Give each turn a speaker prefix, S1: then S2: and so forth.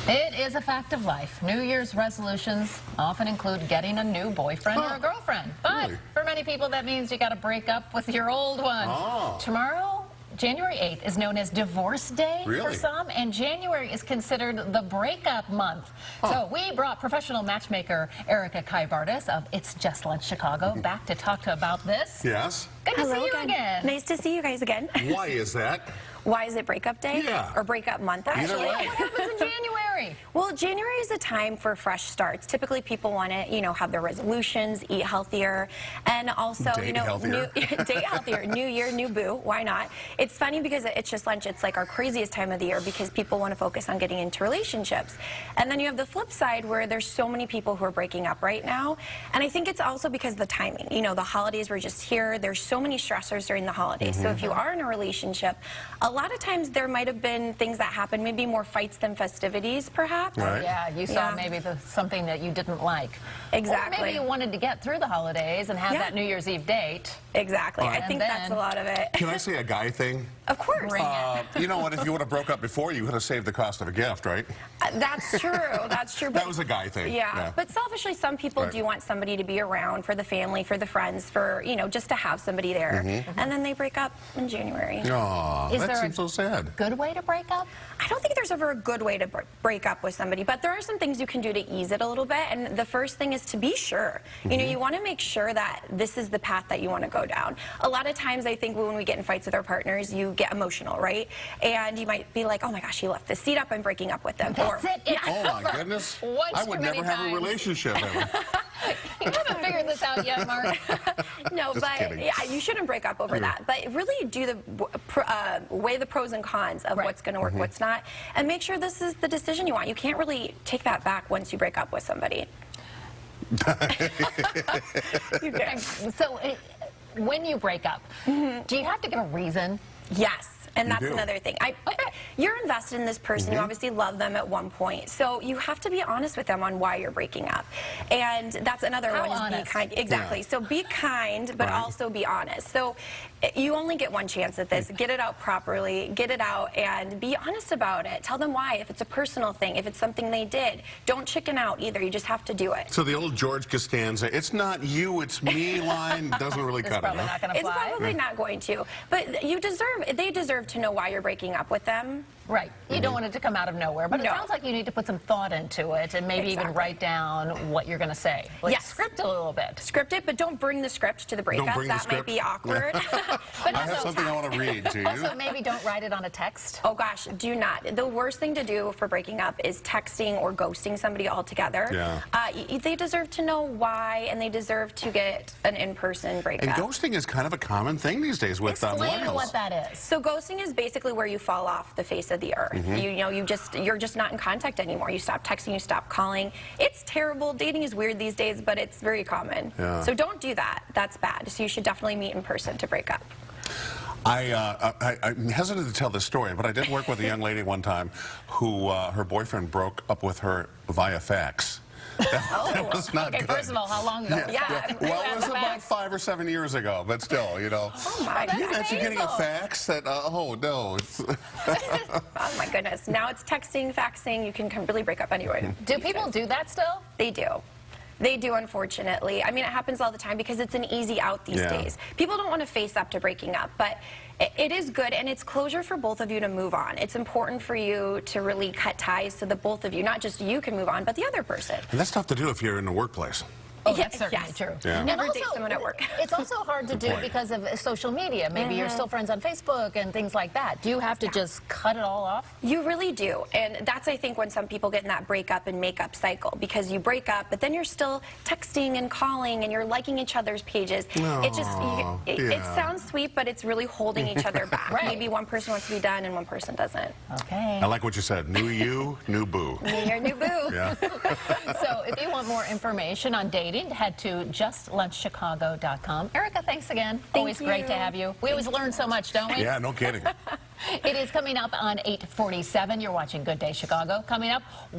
S1: It is a fact of life. New Year's resolutions often include getting a new boyfriend or a girlfriend. But for many people, that means you got to break up with your old one. Tomorrow, January 8th, is known as Divorce Day for some, and January is considered the breakup month. So we brought professional matchmaker Erica Kaibartis of It's Just Lunch Chicago back to talk about this.
S2: Yes.
S1: Good to see you again.
S3: Nice to see you guys again.
S2: Why is that?
S3: Why is it breakup day?
S2: Yeah.
S3: Or breakup month, actually?
S1: What happens in January?
S3: Well, January is a time for fresh starts. Typically, people want to, have their resolutions, eat healthier, and also,
S2: date healthier.
S3: date healthier. New year, new boo. Why not? It's funny because It's Just Lunch. It's like our craziest time of the year because people want to focus on getting into relationships. And then you have the flip side where there's so many people who are breaking up right now. And I think it's also because of the timing. The holidays were just here. There's so many stressors during the holidays. So if you are in a relationship, a lot of times there might have been things that happened, maybe more fights than festivities, perhaps.
S2: Right.
S1: Yeah, you saw maybe something that you didn't like.
S3: Exactly.
S1: Or maybe you wanted to get through the holidays and have that New Year's Eve date.
S3: Exactly. I
S1: And
S3: think that's a lot of it.
S2: Can I say a guy thing?
S3: Of course.
S2: You know what? If you would have broke up before, you could have saved the cost of a gift, right?
S3: That's true. That's true.
S2: That was a guy thing.
S3: Yeah. But selfishly, some people do want somebody to be around for the family, for the friends, for, just to have somebody there. And then they break up in January.
S2: Aw, that seems so sad.
S1: Good way to break up?
S3: I don't think there's ever a good way to break up with somebody, but there are some things you can do to ease it a little bit. And the first thing is to be sure. You want to make sure that this is the path that you want to go down. A lot of times, I think when we get in fights with our partners, you get emotional, right? And you might be like, oh my gosh, he left the seat up, I'm breaking up with them.
S1: That's it. It's
S2: Oh my goodness. I would never have a relationship ever.
S1: You haven't figured this out yet, Mark.
S3: No,
S2: Just
S3: but
S2: kidding.
S3: yeah, you shouldn't break up over that. But really do weigh the pros and cons of what's going to work, what's not, and make sure this is the decision you want. You can't really take that back once you break up with somebody. You can.
S1: So when you break up, do you have to give a reason?
S3: Yes. And that's
S2: do.
S3: another thing. You're invested in this person. You obviously love them at one point. So you have to be honest with them on why you're breaking up. And that's another one is
S1: honest?
S3: be kind. Exactly.
S2: Yeah.
S3: So be kind, but also be honest. So you only get one chance at this. Get it out properly. Get it out and be honest about it. Tell them why. If it's a personal thing, if it's something they did, don't chicken out either. You just have to do it.
S2: So the old George Costanza, it's not you, it's me line doesn't really cut it.
S1: Probably not going to fly.
S3: It's probably not going to. But they deserve to know why you're breaking up with them.
S1: Right. You don't want it to come out of nowhere. But it sounds like you need to put some thought into it and maybe even write down what you're going to say. Like script a little bit.
S3: Script it, but don't bring the script to the breakup. That might be awkward. But
S2: I have something I want to read to you.
S1: Also, maybe don't write it on a text.
S3: Oh gosh, do not. The worst thing to do for breaking up is texting or ghosting somebody altogether.
S2: Yeah.
S3: They deserve to know why, and they deserve to get an in-person breakup.
S2: And ghosting is kind of a common thing these days with
S1: Explain
S2: millennials.
S1: what that is.
S3: So ghosting is basically where you fall off the face of the earth. You're just not in contact anymore. You stop texting, you stop calling. It's terrible. Dating is weird these days, but it's very common.
S2: Yeah.
S3: So don't do that. That's bad. So you should definitely meet in person to break up.
S2: I'm hesitant to tell this story, but I did work with a young lady one time who her boyfriend broke up with her via fax. That was not good.
S1: First of all, how long ago?
S3: Yeah.
S2: Well, it was about 5 or 7 years ago, but still,
S3: Oh my
S2: Can you
S3: goodness.
S2: imagine getting a fax that, oh no.
S3: Oh my goodness. Now it's texting, faxing. You can really break up anyway.
S1: Do people do that still?
S3: They do. They do, unfortunately. I mean, it happens all the time because it's an easy out these days. People don't want to face up to breaking up, but it is good, and it's closure for both of you to move on. It's important for you to really cut ties so that both of you, not just you can move on, but the other person.
S2: And that's tough to do if you're in the workplace.
S1: Oh, that's certainly true.
S2: Yeah.
S3: Never
S1: And
S3: date
S1: also,
S3: someone at work.
S1: It's also hard to do because of social media. Maybe you're still friends on Facebook and things like that. Do you have to just cut it all off?
S3: You really do. And that's, I think, when some people get in that breakup and makeup cycle, because you break up, but then you're still texting and calling and you're liking each other's pages. It sounds sweet, but it's really holding each other back. Maybe one person wants to be done and one person doesn't.
S1: Okay.
S2: I like what you said. New you, new boo.
S3: Me, your new boo.
S2: Yeah.
S1: So if you want more information on dating, head to justlunchchicago.com. Erica, thanks again. Always great to have you. We always learn so much, don't we?
S2: Yeah, no kidding.
S1: It is coming up on 8:47. You're watching Good Day Chicago. Coming up.